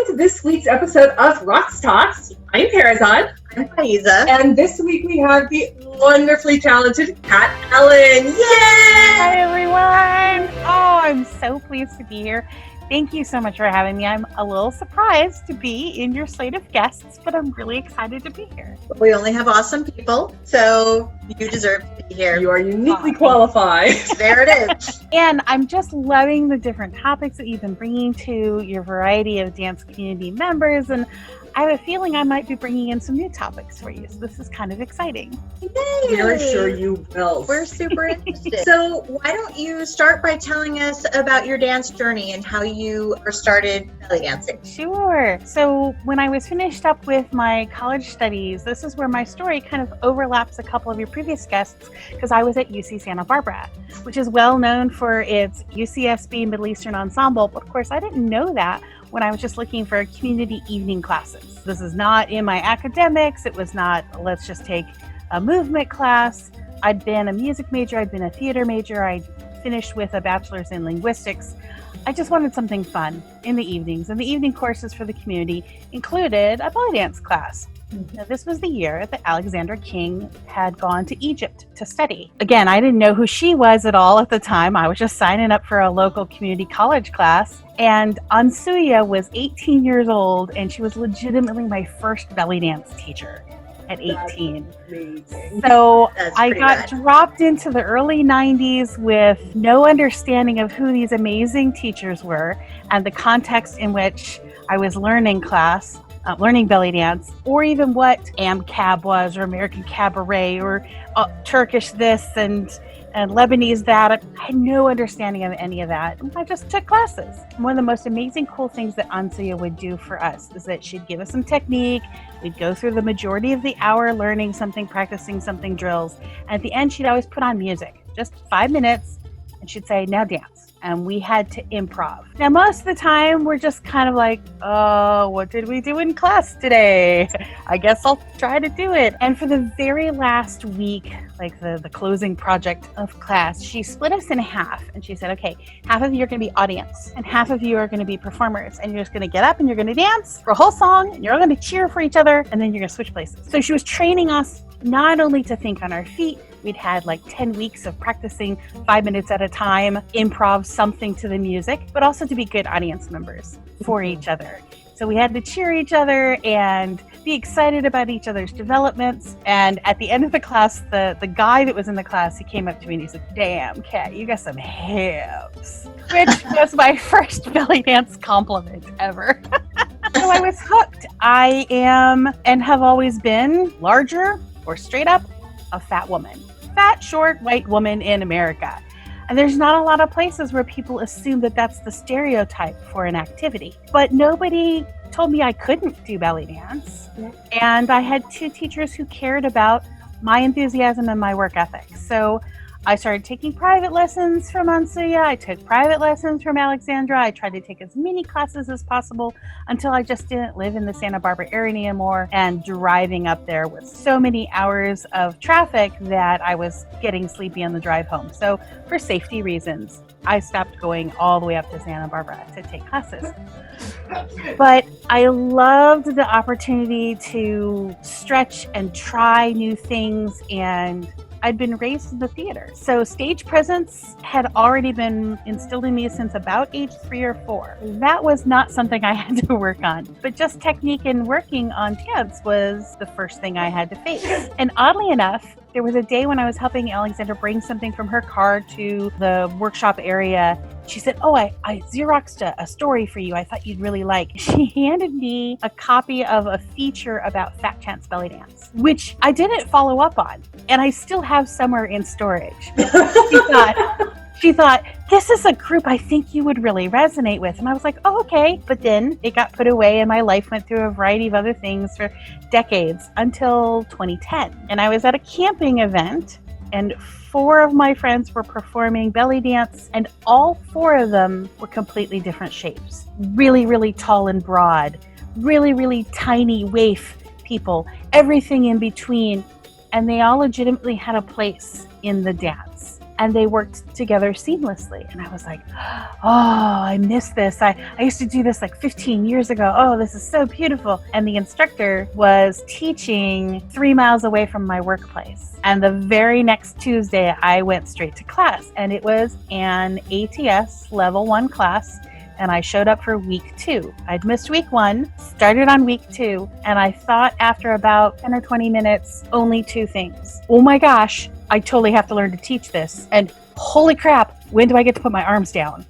welcome to this week's episode of Raqs Talks. I'm Parazad. I'm Faiza. And this week we have the wonderfully talented Kat Ellen. Yay! Hi, everyone. Oh, I'm so pleased to be here. Thank you so much for having me. I'm a little surprised to be in your slate of guests, but I'm really excited to be here. We only have awesome people, so you deserve to be here. You are uniquely qualified. There it is. And I'm just loving the different topics that you've been bringing to your variety of dance community members, and I have a feeling I might be bringing in some new topics for you, so this is kind of exciting. We're sure you will. We're super interested. So why don't you start by telling us about your dance journey and how you started belly dancing? Sure. So when I was finished up with my college studies, this is where my story kind of overlaps a couple of your previous guests, because I was at UC Santa Barbara, which is well known for its UCSB Middle Eastern Ensemble, but of course I didn't know that when I was just looking for community evening classes. This is not in my academics. It was not, let's just take a movement class. I'd been a music major. I'd been a theater major. I finished with a bachelor's in linguistics. I just wanted something fun in the evenings, and the evening courses for the community included a belly dance class. Now, this was the year that Alexandra King had gone to Egypt to study. Again, I didn't know who she was at all at the time. I was just signing up for a local community college class. And Ansuya was 18 years old, and she was legitimately my first belly dance teacher at 18. So I got dropped into the early 90s with no understanding of who these amazing teachers were and the context in which I was learning belly dance, or even what AMCAB was, or American Cabaret, or Turkish this and Lebanese that. I had no understanding of any of that. I just took classes. One of the most amazing, cool things that Ansuya would do for us is that she'd give us some technique. We'd go through the majority of the hour learning something, practicing something, drills. And at the end, she'd always put on music, just 5 minutes, and she'd say, now dance. And we had to improv. Now, most of the time, we're just kind of like, oh, what did we do in class today? I guess I'll try to do it. And for the very last week, like the closing project of class, she split us in half. And she said, okay, half of you are going to be audience, and half of you are going to be performers. And you're just going to get up and you're going to dance for a whole song, and you're all going to cheer for each other, and then you're going to switch places. So she was training us not only to think on our feet. We'd had like 10 weeks of practicing 5 minutes at a time, improv something to the music, but also to be good audience members for each other. So we had to cheer each other and be excited about each other's developments. And at the end of the class, the guy that was in the class, he came up to me and he said, damn, Kat, you got some hips, which was my first belly dance compliment ever. So I was hooked. I am and have always been larger or straight up a fat woman. Fat, short, white woman in America. And there's not a lot of places where people assume that that's the stereotype for an activity. But nobody told me I couldn't do belly dance. Yeah. And I had 2 teachers who cared about my enthusiasm and my work ethic. So I started taking private lessons from Ansuya. I took private lessons from Alexandra. I tried to take as many classes as possible until I just didn't live in the Santa Barbara area anymore. And driving up there was so many hours of traffic that I was getting sleepy on the drive home. So for safety reasons, I stopped going all the way up to Santa Barbara to take classes. But I loved the opportunity to stretch and try new things, and I'd been raised in the theater. So stage presence had already been instilled in me since about age 3 or 4. That was not something I had to work on, but just technique and working on dance was the first thing I had to face. And oddly enough, there was a day when I was helping Alexandra bring something from her car to the workshop area. She said, oh, I Xeroxed a story for you I thought you'd really like. She handed me a copy of a feature about Fat Chance belly dance, which I didn't follow up on, and I still have somewhere in storage. She thought, this is a group I think you would really resonate with. And I was like, oh, okay. But then it got put away and my life went through a variety of other things for decades until 2010. And I was at a camping event and 4 of my friends were performing belly dance, and all 4 of them were completely different shapes. Really, really tall and broad, really, really tiny waif people, everything in between. And they all legitimately had a place in the dance. and they worked together seamlessly. And I was like, oh, I miss this. I used to do this like 15 years ago. Oh, this is so beautiful. And the instructor was teaching 3 miles away from my workplace. And the very next Tuesday, I went straight to class, and it was an ATS level 1 class. And I showed up for week 2. I'd missed week 1, started on week 2, and I thought after about 10 or 20 minutes, only 2 things. Oh my gosh, I totally have to learn to teach this. And holy crap, when do I get to put my arms down?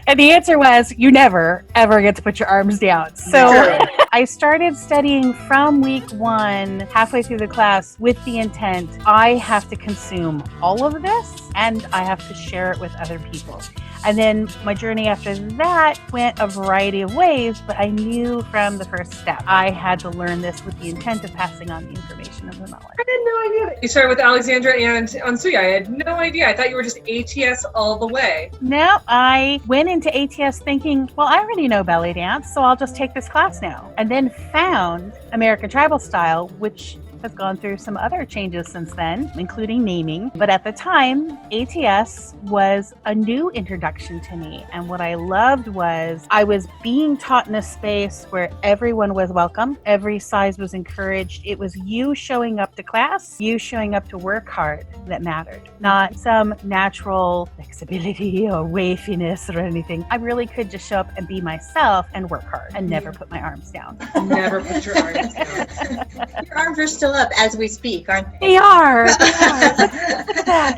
And the answer was, you never, ever get to put your arms down. So I started studying from week 1, halfway through the class, with the intent, I have to consume all of this, and I have to share it with other people. And then my journey after that went a variety of ways, but I knew from the first step, I had to learn this with the intent of passing on the information and the knowledge. I had no idea that you started with Alexandra and Ansuya. I had no idea. I thought you were just ATS all the way. No, I went into ATS thinking, well, I already know belly dance, so I'll just take this class now. And then found American Tribal Style, which has gone through some other changes since then, including naming. But at the time, ATS was a new introduction to me. And what I loved was I was being taught in a space where everyone was welcome. Every size was encouraged. It was you showing up to class, you showing up to work hard that mattered, not some natural flexibility or waviness or anything. I really could just show up and be myself and work hard and never put my arms down. Never put your arms down. Your arms are still up as we speak, aren't they? They are.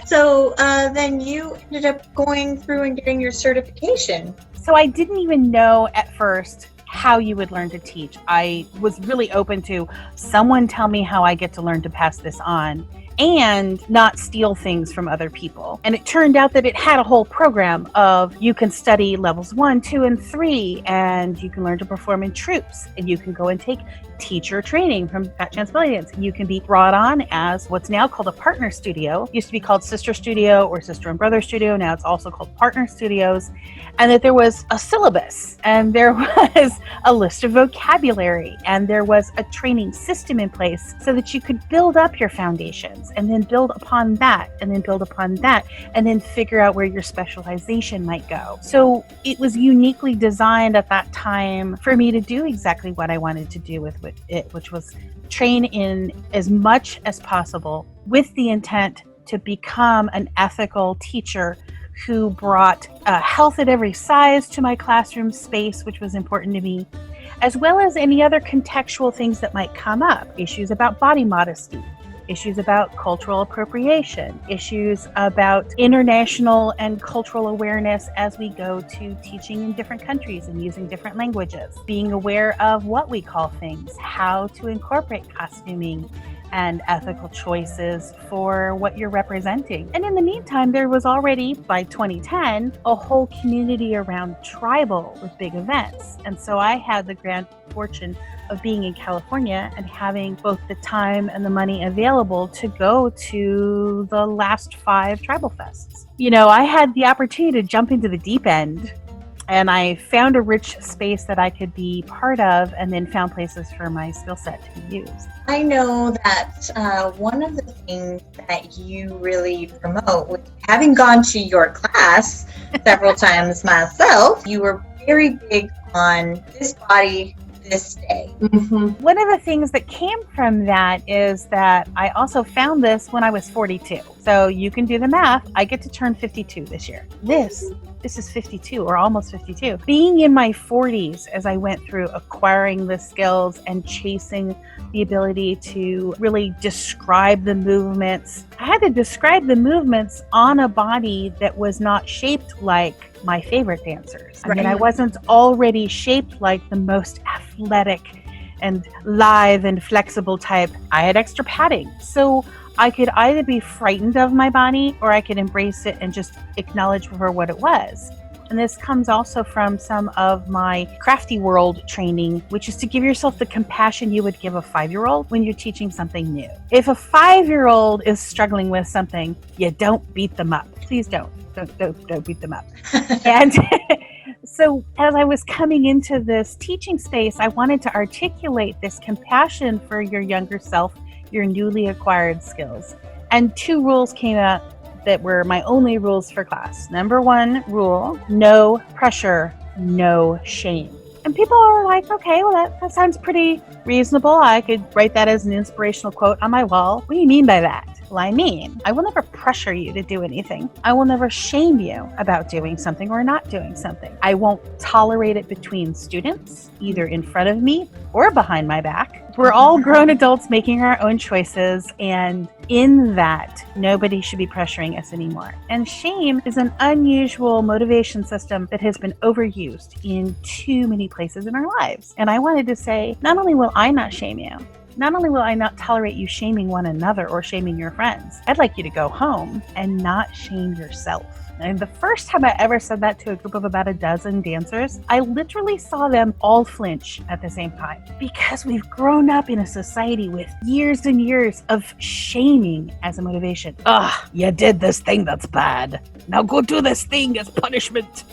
So then you ended up going through and getting your certification. So I didn't even know at first how you would learn to teach. I was really open to someone tell me how I get to learn to pass this on and not steal things from other people. And it turned out that it had a whole program of you can study levels 1, 2, and 3, and you can learn to perform in troops, and you can go and take teacher training from Fat Chance Belly Dance. You can be brought on as what's now called a partner studio. It used to be called sister studio or sister and brother studio. Now it's also called partner studios. And that there was a syllabus, and there was a list of vocabulary, and there was a training system in place so that you could build up your foundations and then build upon that and then build upon that and then figure out where your specialization might go. So it was uniquely designed at that time for me to do exactly what I wanted to do with it, which was train in as much as possible with the intent to become an ethical teacher who brought health at every size to my classroom space, which was important to me, as well as any other contextual things that might come up, issues about body modesty, issues about cultural appropriation, issues about international and cultural awareness as we go to teaching in different countries and using different languages, being aware of what we call things, how to incorporate costuming and ethical choices for what you're representing. And in the meantime, there was already, by 2010, a whole community around tribal with big events. And so I had the grand fortune of being in California and having both the time and the money available to go to the last 5 tribal fests. You know, I had the opportunity to jump into the deep end, and I found a rich space that I could be part of, and then found places for my skill set to be used. I know that one of the things that you really promote, with having gone to your class several times myself, you were very big on this body, this day. Mm-hmm. One of the things that came from that is that I also found this when I was 42. So you can do the math. I get to turn 52 this year. This is 52 or almost 52. Being in my 40s as I went through acquiring the skills and chasing the ability to really describe the movements. I had to describe the movements on a body that was not shaped like my favorite dancers. I mean, I wasn't already shaped like the most athletic and lithe and flexible type. I had extra padding. So I could either be frightened of my body or I could embrace it and just acknowledge for what it was. And this comes also from some of my crafty world training, which is to give yourself the compassion you would give a 5-year-old when you're teaching something new. If a 5-year-old is struggling with something, you don't beat them up. Please don't beat them up. And so as I was coming into this teaching space, I wanted to articulate this compassion for your younger self, your newly acquired skills. And 2 rules came out that were my only rules for class. Number 1 rule, no pressure, no shame. And people are like, okay, well, that sounds pretty reasonable. I could write that as an inspirational quote on my wall. What do you mean by that? Well, I mean, I will never pressure you to do anything. I will never shame you about doing something or not doing something. I won't tolerate it between students, either in front of me or behind my back. We're all grown adults making our own choices, and in that, nobody should be pressuring us anymore. And shame is an unusual motivation system that has been overused in too many places in our lives. And I wanted to say, not only will I not shame you, not only will I not tolerate you shaming one another or shaming your friends, I'd like you to go home and not shame yourself. And the first time I ever said that to a group of about a dozen dancers, I literally saw them all flinch at the same time, because we've grown up in a society with years and years of shaming as a motivation. You did this thing that's bad. Now go do this thing as punishment.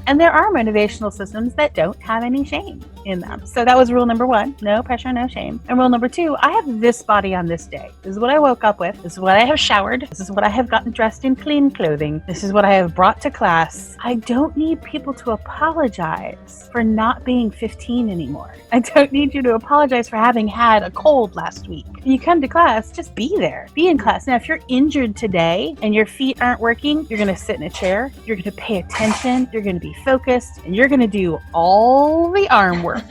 And there are motivational systems that don't have any shame in them. So that was rule number 1, no pressure, no shame. And rule number 2, I have this body on this day. This is what I woke up with. This is what I have showered. This is what I have gotten dressed in clean clothing. This is what I have brought to class. I don't need people to apologize for not being 15 anymore. I don't need you to apologize for having had a cold last week. When you come to class, just be there. Be in class. Now, if you're injured today and your feet aren't working, you're going to sit in a chair. You're going to pay attention. You're going to be focused. And you're going to do all the arm work.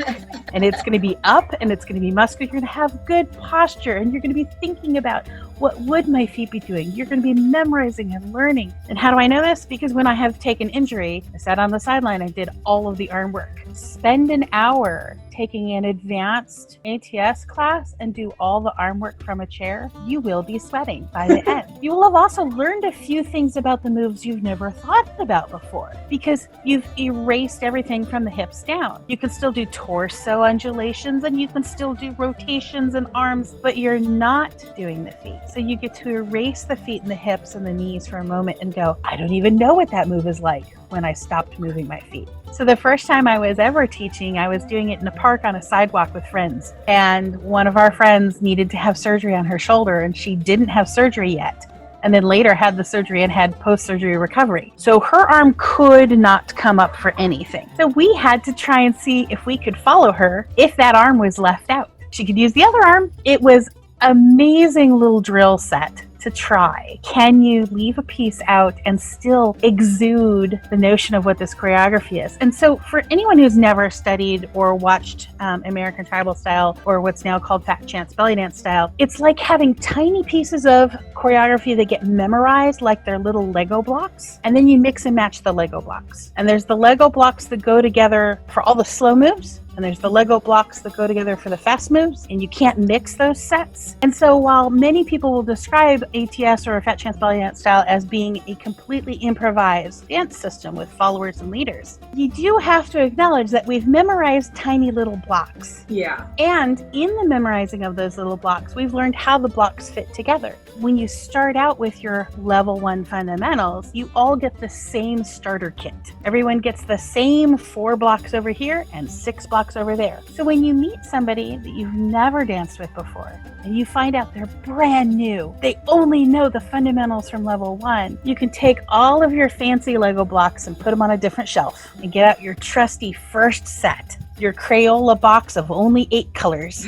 And it's going to be up and it's going to be muscular. You're going to have good posture. And you're going to be thinking about, what would my feet be doing? You're going to be memorizing and learning. And how do I know this? Because when I have taken injury, I sat on the sideline, I did all of the arm work. Spend an hour taking an advanced ATS class and do all the arm work from a chair. You will be sweating by the end. You will have also learned a few things about the moves you've never thought about before, because you've erased everything from the hips down. You can still do torso undulations and you can still do rotations and arms, but you're not doing the feet. So you get to erase the feet and the hips and the knees for a moment and go, I don't even know what that move is like when I stopped moving my feet. So the first time I was ever teaching, I was doing it in a park on a sidewalk with friends. And one of our friends needed to have surgery on her shoulder, and she didn't have surgery yet. And then later had the surgery and had post-surgery recovery. So her arm could not come up for anything. So we had to try and see if we could follow her if that arm was left out. She could use the other arm. It was amazing little drill set to try. Can you leave a piece out and still exude the notion of what this choreography is? And so for anyone who's never studied or watched American tribal style, or what's now called fat chance belly dance style, it's like having tiny pieces of choreography that get memorized like they're little Lego blocks, and then you mix and match the Lego blocks. And there's the Lego blocks that go together for all the slow moves, and there's the Lego blocks that go together for the fast moves, and you can't mix those sets. And so while many people will describe ATS or Fat Chance Belly Dance style as being a completely improvised dance system with followers and leaders, you do have to acknowledge that we've memorized tiny little blocks. Yeah. And in the memorizing of those little blocks, we've learned how the blocks fit together. When you start out with your level 1 fundamentals, you all get the same starter kit. Everyone gets the same 4 blocks over here and 6 blocks over there. So when you meet somebody that you've never danced with before, and you find out they're brand new, they only know the fundamentals from level 1, you can take all of your fancy Lego blocks and put them on a different shelf and get out your trusty first set, your Crayola box of only 8 colors,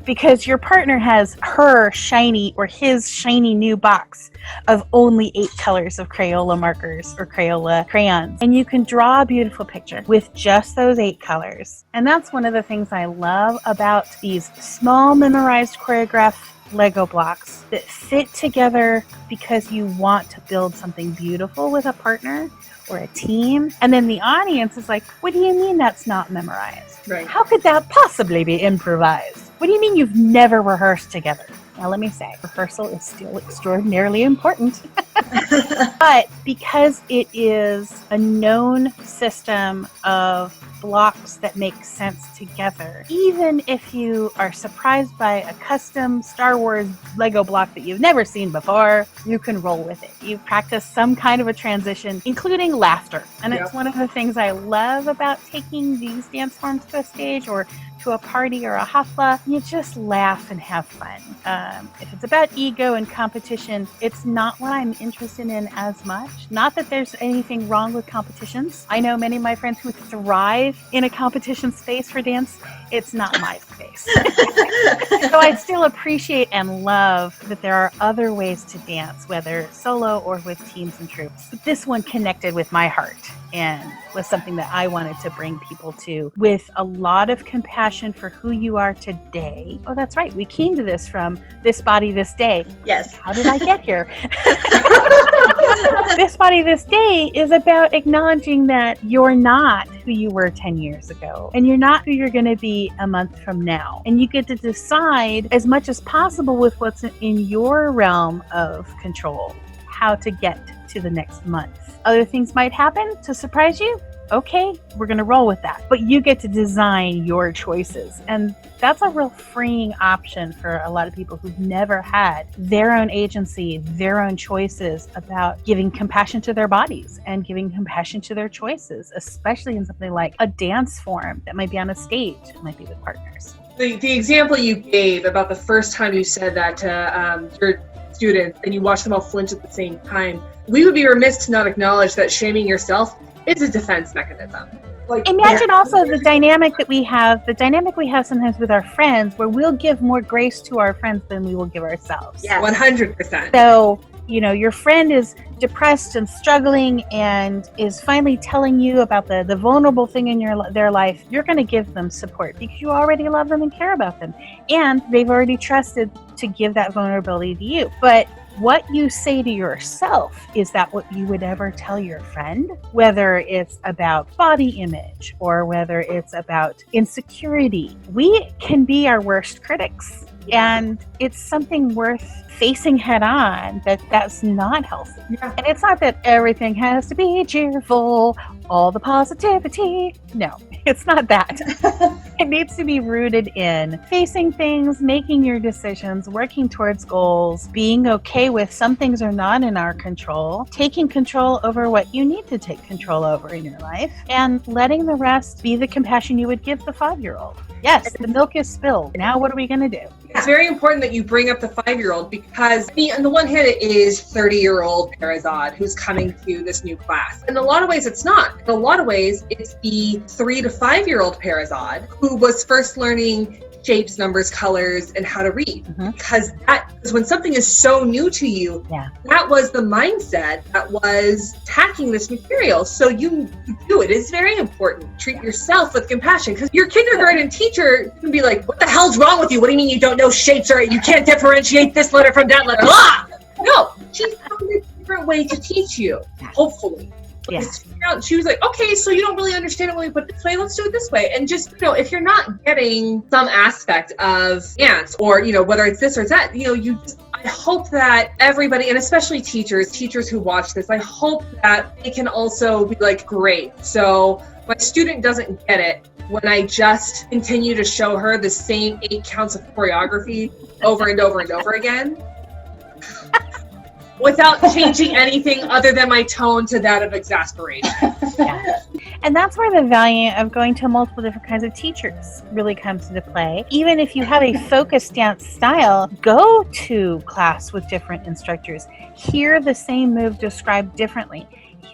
because your partner has her shiny or his shiny new box of only 8 colors of Crayola markers or Crayola crayons. And you can draw a beautiful picture with just those 8 colors. And that's one of the things I love about these small memorized choreographed Lego blocks that fit together because you want to build something beautiful with a partner or a team. And then the audience is like, what do you mean that's not memorized? Right. How could that possibly be improvised? What do you mean you've never rehearsed together? Now let me say, rehearsal is still extraordinarily important. But because it is a known system of blocks that make sense together, even if you are surprised by a custom Star Wars Lego block that you've never seen before, you can roll with it. You practice some kind of a transition, including laughter. And it's one of the things I love about taking these dance forms to a stage or to a party or a hafla. You just laugh and have fun. If it's about ego and competition, it's not what I'm interested in as much. Not that there's anything wrong with competitions. I know many of my friends who thrive in a competition space for dance. It's not my space. So I still appreciate and love that there are other ways to dance, whether solo or with teams and troops. But this one connected with my heart and was something that I wanted to bring people to with a lot of compassion for who you are today. Oh, that's right. We came to this from This Body, This Day. Yes. How did I get here? This Body, This Day is about acknowledging that you're not who you were 10 years ago, and you're not who you're going to be a month from now. And you get to decide as much as possible with what's in your realm of control, how to get to the next month. Other things might happen to surprise you. Okay, we're going to roll with that. But you get to design your choices. And that's a real freeing option for a lot of people who've never had their own agency, their own choices about giving compassion to their bodies and giving compassion to their choices, especially in something like a dance form that might be on a stage, it might be with partners. The example you gave about the first time you said that to your students and you watched them all flinch at the same time, we would be remiss to not acknowledge that shaming yourself is a defense mechanism. Imagine also the dynamic we have sometimes with our friends, where we'll give more grace to our friends than we will give ourselves. Yeah, 100%. So, your friend is depressed and struggling and is finally telling you about the vulnerable thing in their life. You're going to give them support because you already love them and care about them. And they've already trusted to give that vulnerability to you. But what you say to yourself, is that what you would ever tell your friend? Whether it's about body image or whether it's about insecurity, we can be our worst critics. And it's something worth facing head on that's not healthy. Yeah. And it's not that everything has to be cheerful, all the positivity. No, it's not that. It needs to be rooted in facing things, making your decisions, working towards goals, being okay with some things are not in our control, taking control over what you need to take control over in your life, and letting the rest be the compassion you would give the 5-year-old. Yes, the milk is spilled. Now what are we going to do? It's very important that you bring up the 5-year-old because on the one hand, it is 30-year-old Parazad who's coming to this new class. In a lot of ways, it's not. In a lot of ways, it's the 3 to 5-year-old Parazad who was first learning shapes, numbers, colors, and how to read. Mm-hmm. Because when something is so new to you, that was the mindset that was attacking this material. So you do it. It's very important. Treat yourself with compassion, because your kindergarten teacher can be like, what the hell's wrong with you? What do you mean you don't know shapes, or you can't differentiate this letter from that letter? No, she's found a different way to teach you, hopefully. Yeah. She was like, okay, so you don't really understand it when we put it this way, let's do it this way. And just, if you're not getting some aspect of dance, or, whether it's this or that, I hope that everybody, and especially teachers who watch this, I hope that they can also be like, great. So my student doesn't get it when I just continue to show her the same 8 counts of choreography over and over and over again. Without changing anything other than my tone to that of exasperation. Yeah. And that's where the value of going to multiple different kinds of teachers really comes into play. Even if you have a focused dance style, go to class with different instructors. Hear the same move described differently.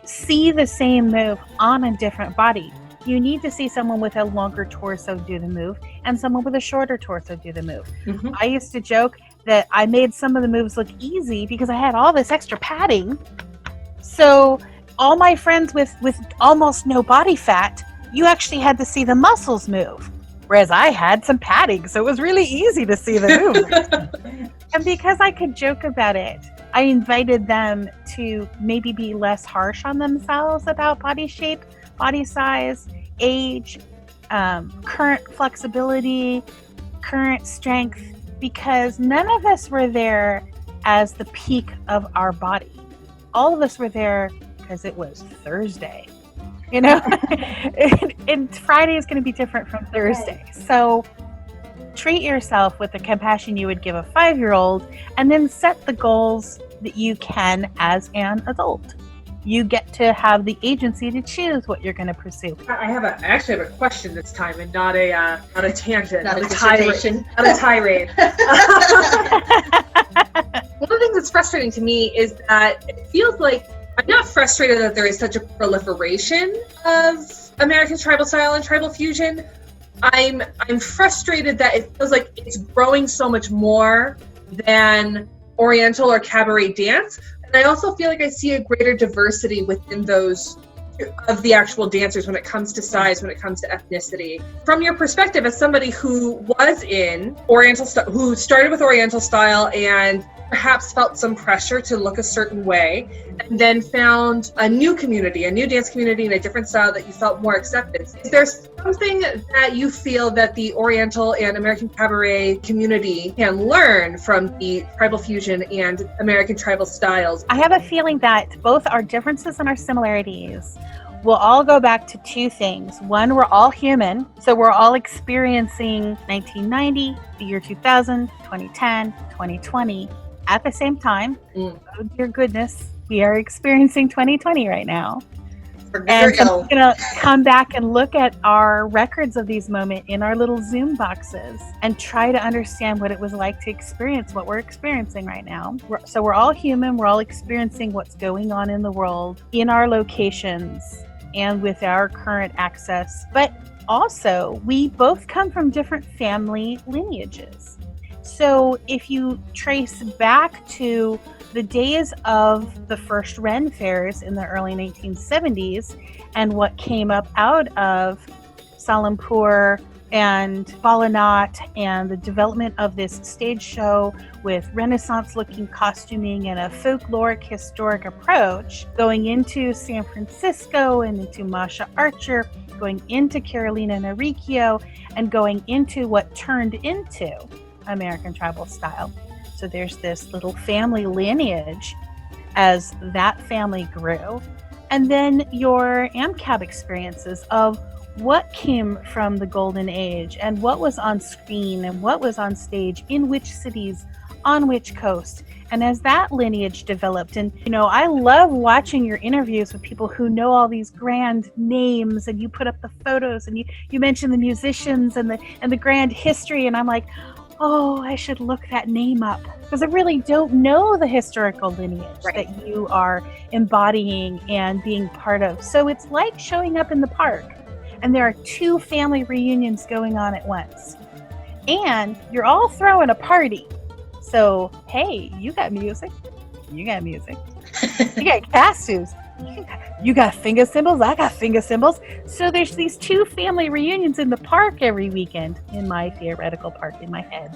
See the same move on a different body. You need to see someone with a longer torso do the move and someone with a shorter torso do the move. Mm-hmm. I used to joke that I made some of the moves look easy because I had all this extra padding. So all my friends with almost no body fat, you actually had to see the muscles move. Whereas I had some padding, so it was really easy to see the move. And because I could joke about it, I invited them to maybe be less harsh on themselves about body shape, body size, age, current flexibility, current strength, because none of us were there as the peak of our body. all of us were there because it was Thursday, you know, and Friday is going to be different from Thursday. Right. So treat yourself with the compassion you would give a 5-year-old, and then set the goals that you can as an adult. You get to have the agency to choose what you're going to pursue. I actually have a question this time, and not a tangent, Not a dissertation. not a tirade. One of the things that's frustrating to me is that it feels like I'm not frustrated that there is such a proliferation of American tribal style and tribal fusion. I'm frustrated that it feels like it's growing so much more than Oriental or cabaret dance. And I also feel like I see a greater diversity within those of the actual dancers when it comes to size, when it comes to ethnicity. From your perspective as somebody who was in Oriental who started with Oriental style and perhaps felt some pressure to look a certain way, and then found a new community, a new dance community in a different style that you felt more acceptance. Is there something that you feel that the Oriental and American cabaret community can learn from the tribal fusion and American tribal styles? I have a feeling that both our differences and our similarities will all go back to two things. One, we're all human, so we're all experiencing 1990, the year 2000, 2010, 2020 at the same time. Oh dear goodness, we are experiencing 2020 right now. And so I'm going to come back and look at our records of these moments in our little Zoom boxes and try to understand what it was like to experience what we're experiencing right now. So we're all human. We're all experiencing what's going on in the world, in our locations, and with our current access. But also, we both come from different family lineages. So if you trace back to the days of the first Ren fairs in the early 1970s and what came up out of Salampur and Balanat and the development of this stage show with Renaissance-looking costuming and a folkloric historic approach, going into San Francisco and into Masha Archer, going into Carolina Naricchio, and going into what turned into American tribal style. So there's this little family lineage as that family grew. And then your AMCAB experiences of what came from the golden age and what was on screen and what was on stage in which cities, on which coast. And as that lineage developed, and you know, I love watching your interviews with people who know all these grand names, and you put up the photos and you mention the musicians and the grand history, and I'm like, oh, I should look that name up, because I really don't know the historical lineage that you are embodying and being part of. So it's like showing up in the park and there are two family reunions going on at once. And you're all throwing a party. So, hey, you got music. You got music. You got costumes. You got finger cymbals. I got finger cymbals. So there's these two family reunions in the park every weekend, in my theoretical park in my head,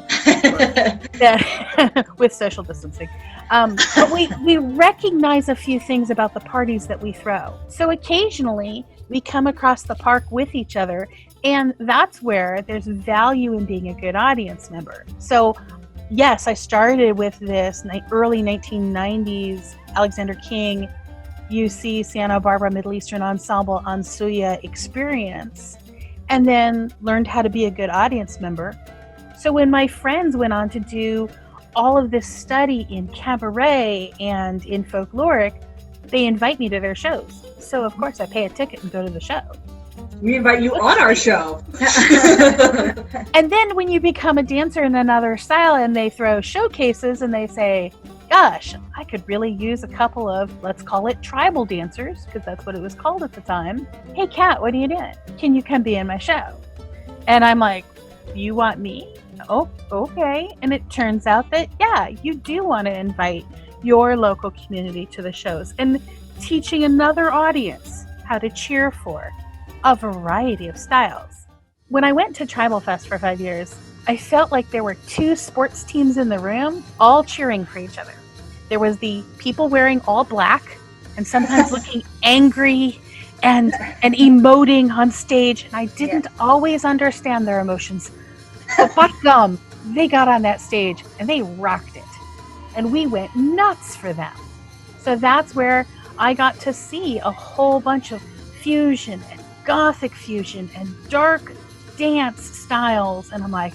with social distancing. But we recognize a few things about the parties that we throw. So occasionally we come across the park with each other, and that's where there's value in being a good audience member. So yes, I started with this early 1990s Alexander King UC Santa Barbara Middle Eastern Ensemble Ansuya experience, and then learned how to be a good audience member. So when my friends went on to do all of this study in cabaret and in folkloric, they invite me to their shows. So of course I pay a ticket and go to the show. We invite you on our show. And then when you become a dancer in another style and they throw showcases and they say, gosh, I could really use a couple of, let's call it tribal dancers, because that's what it was called at the time. Hey, Kat, what are you doing? Can you come be in my show? And I'm like, you want me? Oh, okay. And it turns out that, yeah, you do want to invite your local community to the shows, and teaching another audience how to cheer for a variety of styles. When I went to Tribal Fest for 5 years, I felt like there were two sports teams in the room, all cheering for each other. There was the people wearing all black and sometimes looking angry and emoting on stage, and I didn't always understand their emotions. But by gum, they got on that stage and they rocked it. And we went nuts for them. So that's where I got to see a whole bunch of fusion and gothic fusion and dark dance styles. And I'm like,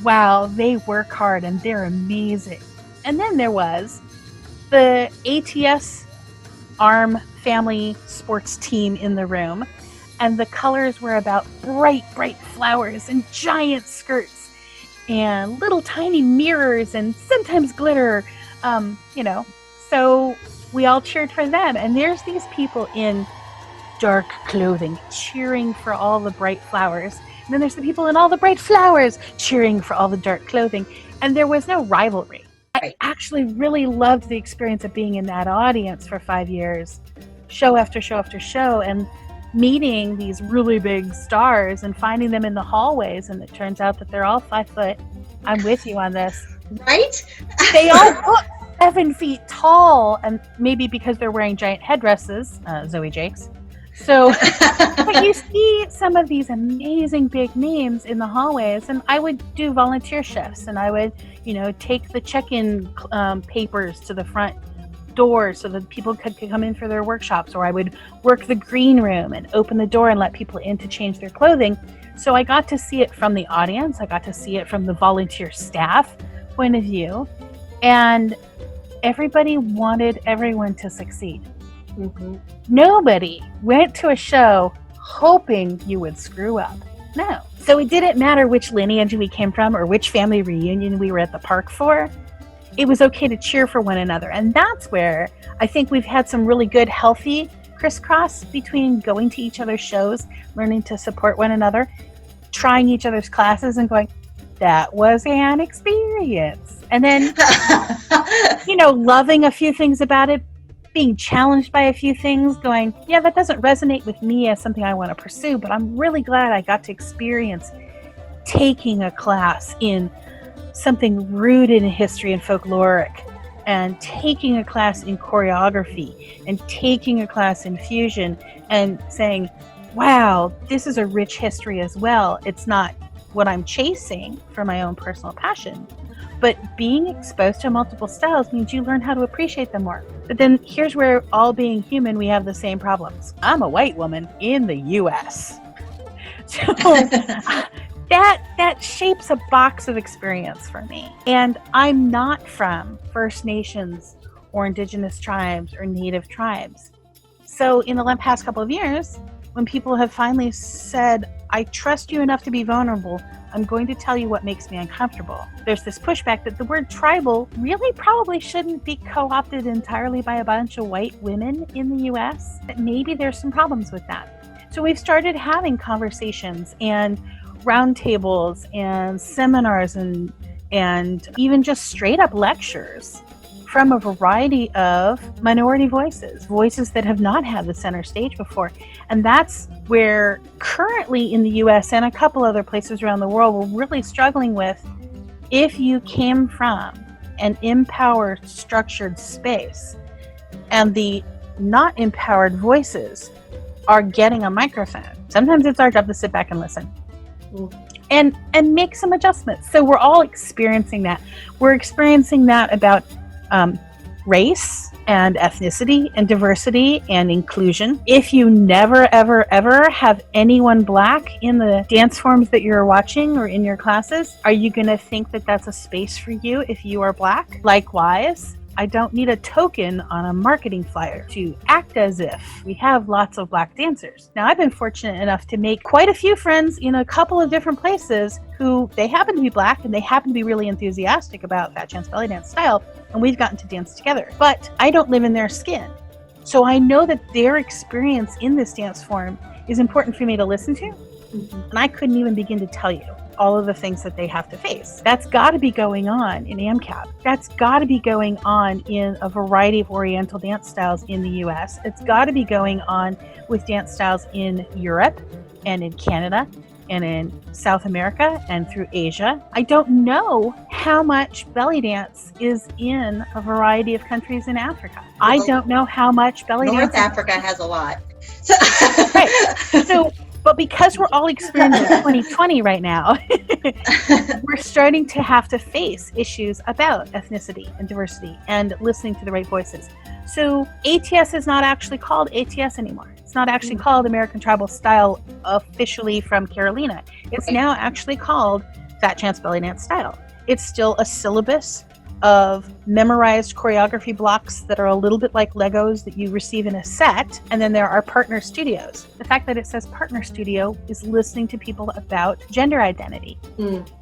wow, they work hard and they're amazing. And then there was the ATS ARM family sports team in the room. And the colors were about bright, bright flowers and giant skirts and little tiny mirrors and sometimes glitter, So we all cheered for them. And there's these people in dark clothing cheering for all the bright flowers. And then there's the people in all the bright flowers cheering for all the dark clothing. And there was no rivalry. I actually really loved the experience of being in that audience for 5 years, show after show after show, and meeting these really big stars and finding them in the hallways. And it turns out that they're all 5 foot. I'm with you on this. Right? They all look 7 feet tall, and maybe because they're wearing giant headdresses, Zoe Jakes. So, but you see some of these amazing big names in the hallways, and I would do volunteer shifts, and I would, take the check-in papers to the front door so that people could come in for their workshops, or I would work the green room and open the door and let people in to change their clothing. So I got to see it from the audience, I got to see it from the volunteer staff point of view, and everybody wanted everyone to succeed. Mm-hmm. Nobody went to a show hoping you would screw up. No. So it didn't matter which lineage we came from or which family reunion we were at the park for. It was okay to cheer for one another. And that's where I think we've had some really good, healthy crisscross between going to each other's shows, learning to support one another, trying each other's classes and going, that was an experience. And then, loving a few things about it, being challenged by a few things, going, yeah, that doesn't resonate with me as something I want to pursue, but I'm really glad I got to experience taking a class in something rooted in history and folkloric, and taking a class in choreography, and taking a class in fusion, and saying, wow, this is a rich history as well. It's not what I'm chasing for my own personal passion, but being exposed to multiple styles means you learn how to appreciate them more. But then here's where, all being human, we have the same problems. I'm a white woman in the US. So that shapes a box of experience for me. And I'm not from First Nations or Indigenous tribes or Native tribes. So in the past couple of years, when people have finally said, I trust you enough to be vulnerable, I'm going to tell you what makes me uncomfortable, there's this pushback that the word tribal really probably shouldn't be co-opted entirely by a bunch of white women in the US. That maybe there's some problems with that. So we've started having conversations and roundtables and seminars and even just straight up lectures from a variety of minority voices that have not had the center stage before. And that's where currently in the US and a couple other places around the world, we're really struggling with, if you came from an empowered, structured space and the not empowered voices are getting a microphone, sometimes it's our job to sit back and listen. And make some adjustments. So we're all experiencing that. We're experiencing that about race and ethnicity and diversity and inclusion. If you never, ever, ever have anyone Black in the dance forms that you're watching or in your classes, are you going to think that that's a space for you if you are Black? Likewise, I don't need a token on a marketing flyer to act as if we have lots of Black dancers. Now, I've been fortunate enough to make quite a few friends in a couple of different places who, they happen to be Black and they happen to be really enthusiastic about Fat Chance belly dance style, and we've gotten to dance together. But I don't live in their skin. So I know that their experience in this dance form is important for me to listen to. And I couldn't even begin to tell you all of the things that they have to face. That's got to be going on in AMCAP. That's got to be going on in a variety of Oriental dance styles in the US. It's got to be going on with dance styles in Europe and in Canada and in South America and through Asia. I don't know how much belly dance is in a variety of countries in Africa. I don't know how much belly dance. North Africa has a lot. Right. So, but because we're all experiencing 2020 right now, we're starting to have to face issues about ethnicity and diversity and listening to the right voices. So ATS is not actually called ATS anymore. It's not actually called American Tribal Style officially from Carolina. It's now actually called Fat Chance Belly Dance Style. It's still a syllabus of memorized choreography blocks that are a little bit like Legos that you receive in a set. And then there are partner studios. The fact that it says partner studio is listening to people about gender identity.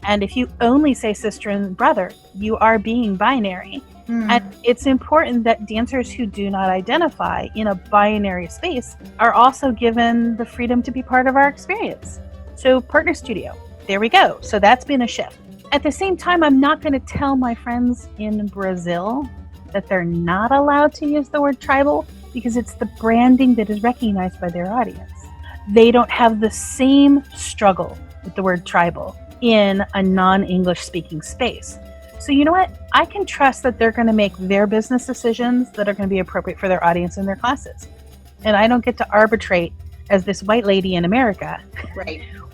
And if you only say sister and brother, you are being binary. And it's important that dancers who do not identify in a binary space are also given the freedom to be part of our experience. So partner studio, there we go. So that's been a shift. At the same time, I'm not going to tell my friends in Brazil that they're not allowed to use the word tribal because it's the branding that is recognized by their audience. They don't have the same struggle with the word tribal in a non-English speaking space. So you know what? I can trust that they're going to make their business decisions that are going to be appropriate for their audience in their classes. And I don't get to arbitrate as this white lady in America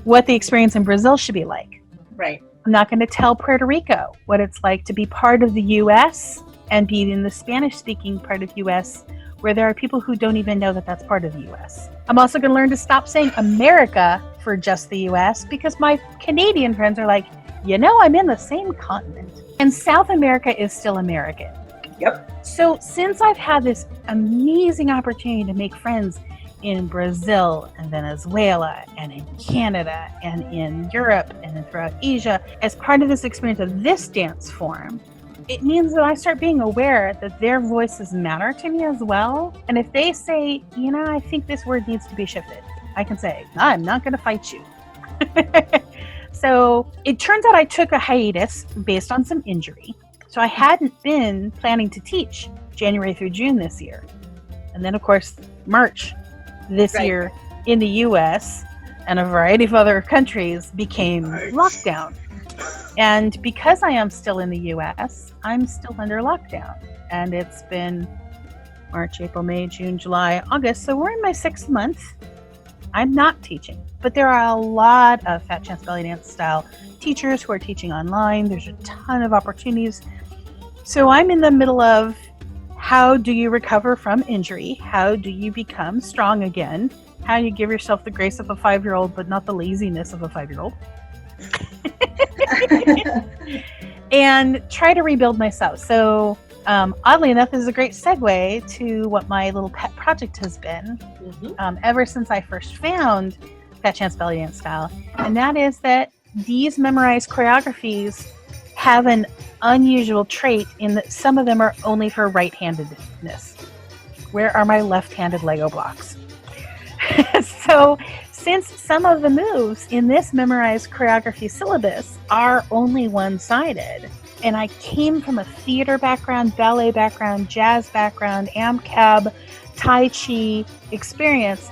what the experience in Brazil should be like. Right. I'm not going to tell Puerto Rico what it's like to be part of the U.S. and be in the Spanish-speaking part of U.S. where there are people who don't even know that that's part of the U.S. I'm also going to learn to stop saying America for just the U.S. because my Canadian friends are like, you know, I'm in the same continent. And South America is still American. Yep. So since I've had this amazing opportunity to make friends in Brazil and Venezuela and in Canada and in Europe and throughout Asia, as part of this experience of this dance form, it means that I start being aware that their voices matter to me as well. And if they say, you know, I think this word needs to be shifted, I can say, I'm not going to fight you. So it turns out I took a hiatus based on some injury. So I hadn't been planning to teach January through June this year. And then, of course, March this year in the US and a variety of other countries became lockdown. And because I am still in the US, I'm still under lockdown. And it's been March, April, May, June, July, August. So we're in my 6th month. I'm not teaching. But there are a lot of Fat Chance Belly Dance style teachers who are teaching online. There's a ton of opportunities. So I'm in the middle of how do you recover from injury? How do you become strong again? How do you give yourself the grace of a 5-year-old, but not the laziness of a 5-year-old? And try to rebuild myself. So oddly enough, this is a great segue to what my little pet project has been ever since I first found Fat Chance Belly Dance Style. And that is that these memorized choreographies have an unusual trait in that some of them are only for right-handedness. Where are my left-handed Lego blocks? So since some of the moves in this memorized choreography syllabus are only one-sided, and I came from a theater background, ballet background, jazz background, AMCAB, Tai Chi experience,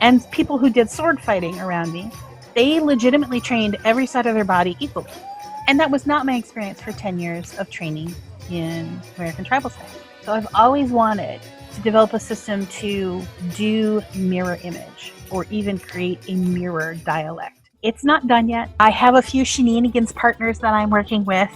and people who did sword fighting around me, they legitimately trained every side of their body equally. And that was not my experience for 10 years of training in American Tribal Style. So I've always wanted to develop a system to do mirror image or even create a mirror dialect. It's not done yet. I have a few shenanigans partners that I'm working with.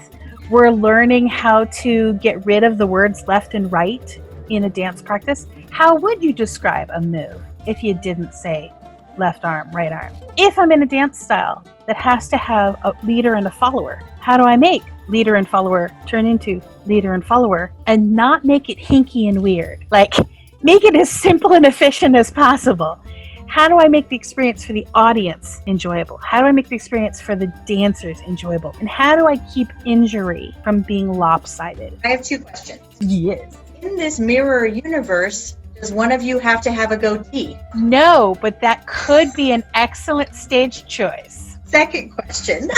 We're learning how to get rid of the words left and right in a dance practice. How would you describe a move if you didn't say left arm, right arm? If I'm in a dance style that has to have a leader and a follower, how do I make leader and follower turn into leader and follower and not make it hinky and weird? Like, make it as simple and efficient as possible. How do I make the experience for the audience enjoyable? How do I make the experience for the dancers enjoyable? And how do I keep injury from being lopsided? I have 2 questions. Yes. In this mirror universe, does one of you have to have a goatee? No, but that could be an excellent stage choice. Second question.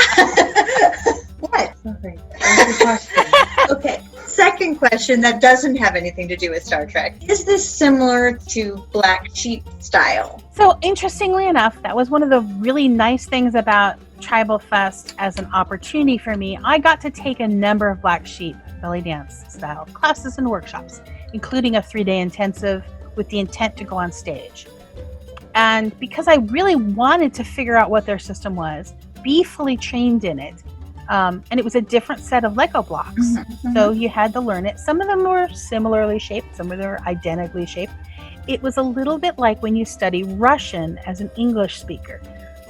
What? Sorry. Okay. Second question that doesn't have anything to do with Star Trek. Is this similar to Black Sheep style? So interestingly enough, that was one of the really nice things about Tribal Fest as an opportunity for me. I got to take a number of Black Sheep belly dance style classes and workshops, including a 3-day intensive with the intent to go on stage. And because I really wanted to figure out what their system was, be fully trained in it, And it was a different set of Lego blocks. So you had to learn it. Some of them were similarly shaped, some of them were identically shaped. It was a little bit like when you study Russian as an English speaker.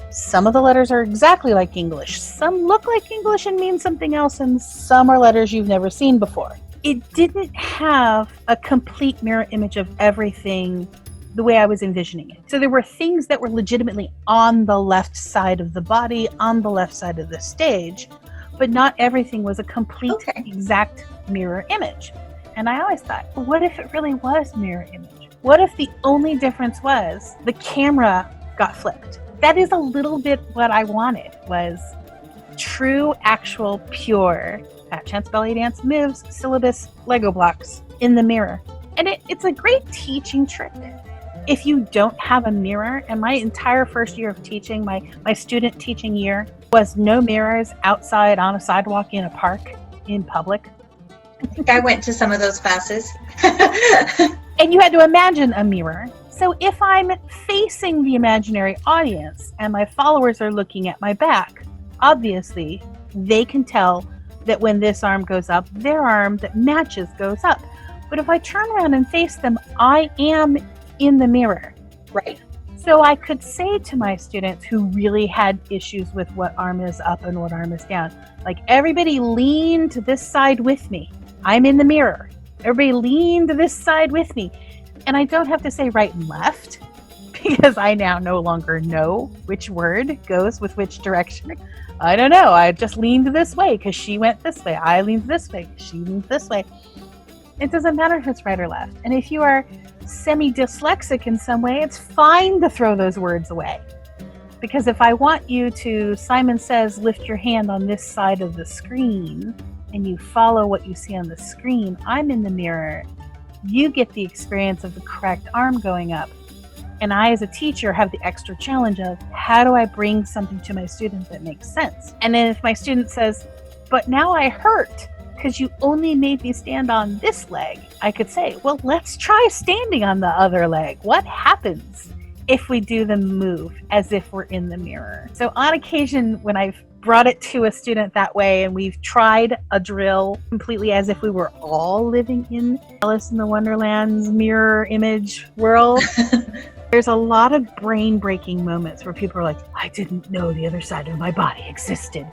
Some of the letters are exactly like English. Some look like English and mean something else, and some are letters you've never seen before. It didn't have a complete mirror image of everything the way I was envisioning it. So there were things that were legitimately on the left side of the body, on the left side of the stage, but not everything was a complete, exact mirror image. And I always thought, well, what if it really was mirror image? What if the only difference was the camera got flipped? That is a little bit what I wanted, was true, actual, pure Fat Chance Belly Dance moves, syllabus, Lego blocks in the mirror. And it's a great teaching trick. If you don't have a mirror, and my entire first year of teaching, my student teaching year, was no mirrors outside on a sidewalk in a park in public. I think I went to some of those classes. And you had to imagine a mirror. So if I'm facing the imaginary audience and my followers are looking at my back, obviously they can tell that when this arm goes up, their arm that matches goes up. But if I turn around and face them, I am in the mirror. Right. So I could say to my students who really had issues with what arm is up and what arm is down, like, everybody lean to this side with me. I'm in the mirror. Everybody lean to this side with me. And I don't have to say right and left, because I now no longer know which word goes with which direction. I don't know. I just leaned this way because she went this way. I leaned this way because she leaned this way. It doesn't matter if it's right or left. And if you are semi-dyslexic in some way, it's fine to throw those words away. Because if I want you to, Simon Says, lift your hand on this side of the screen, and you follow what you see on the screen, I'm in the mirror. You get the experience of the correct arm going up. And I, as a teacher, have the extra challenge of, how do I bring something to my student that makes sense? And then if my student says, but now I hurt because you only made me stand on this leg, I could say, well, let's try standing on the other leg. What happens if we do the move as if we're in the mirror? So on occasion, when I've brought it to a student that way and we've tried a drill completely as if we were all living in Alice in the Wonderland's mirror image world, there's a lot of brain-breaking moments where people are like, I didn't know the other side of my body existed.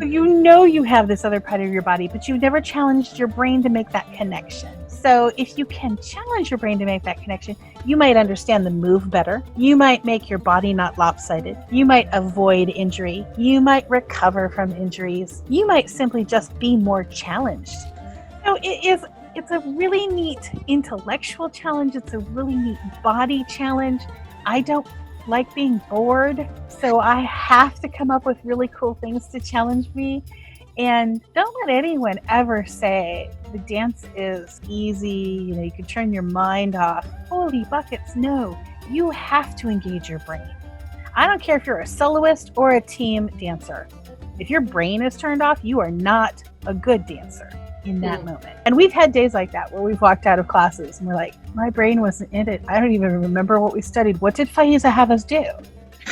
You know you have this other part of your body, but you've never challenged your brain to make that connection. So if you can challenge your brain to make that connection, you might understand the move better. You might make your body not lopsided. You might avoid injury. You might recover from injuries. You might simply just be more challenged. So it's a really neat intellectual challenge. It's a really neat body challenge. I don't like being bored, so I have to come up with really cool things to challenge me. And don't let anyone ever say the dance is easy, you can turn your mind off. Holy buckets, no. You have to engage your brain. I don't care if you're a soloist or a team dancer. If your brain is turned off, you are not a good dancer in that moment. And we've had days like that where we've walked out of classes and we're like, my brain wasn't in it. I don't even remember what we studied. What did Faiza have us do?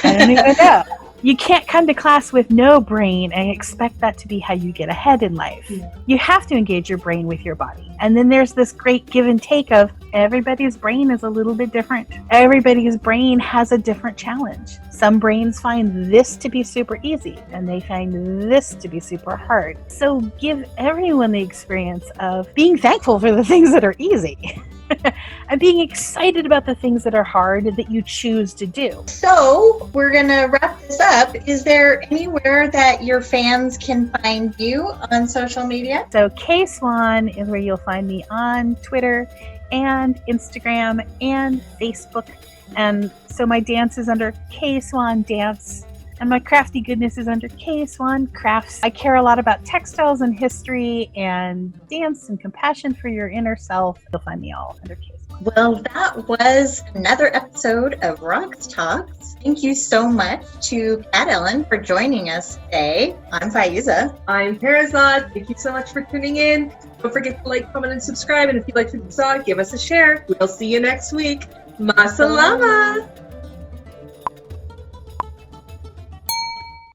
I don't even know. You can't come to class with no brain and expect that to be how you get ahead in life. You have to engage your brain with your body. And then there's this great give and take of everybody's brain is a little bit different. Everybody's brain has a different challenge. Some brains find this to be super easy and they find this to be super hard. So give everyone the experience of being thankful for the things that are easy. And being excited about the things that are hard that you choose to do. So we're going to wrap this up. Is there anywhere that your fans can find you on social media? So CaySwann is where you'll find me on Twitter and Instagram and Facebook. And so my dance is under CaySwann Dance. And my crafty goodness is under CaySwann Crafts. I care a lot about textiles and history and dance and compassion for your inner self. You'll find me all under CaySwann. Well, that was another episode of Raqs Talks. Thank you so much to Kat Ellen for joining us today. I'm Faiza. I'm Perazad. Thank you so much for tuning in. Don't forget to like, comment, and subscribe. And if you liked what you saw, give us a share. We'll see you next week. Masalama.